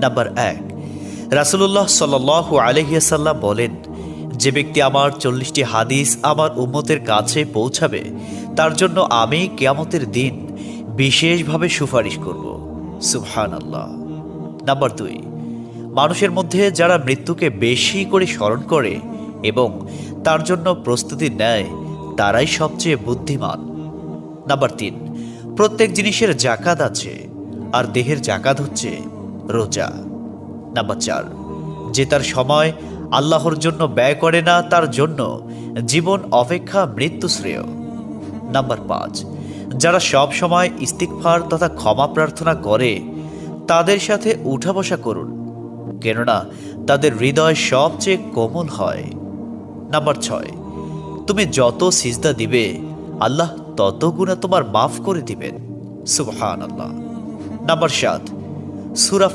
Number 1, রাসূলুল্লাহ সাল্লাল্লাহু আলাইহি ওয়াসাল্লাম বলেন, যে ব্যক্তি আমার 40টি হাদিস আমার উম্মতের কাছে পৌঁছাবে তার জন্য আমি কিয়ামতের দিন বিশেষভাবে সুপারিশ করব। সুবহানাল্লাহ। নাম্বার 2, মানুষের মধ্যে যারা মৃত্যুকে বেশি করে স্মরণ করে এবং তার জন্য প্রস্তুতি নেয় তারাই সবচেয়ে বুদ্ধিমান। নাম্বার 3, প্রত্যেক জিনিসের জাকাত আছে, আর দেহের জাকাত হচ্ছে রোজা। নাম্বার 4, যে তার সময় আল্লাহর জন্য ব্যয় করে না তার জন্য জীবন অপেক্ষা মৃত্যু শ্রেয়। নাম্বার 5, যারা সব সময় ইস্তিগফার তথা ক্ষমা প্রার্থনা করে তাদের সাথে উঠা বসা করুন, কেননা তাদের হৃদয় সবচেয়ে কোমল হয়। নাম্বার 6, তুমি যত সিজদা দিবে আল্লাহ তত গুণা তোমার মাফ করে দিবেন। সুবহানাল্লাহ। নাম্বার 7, সূরা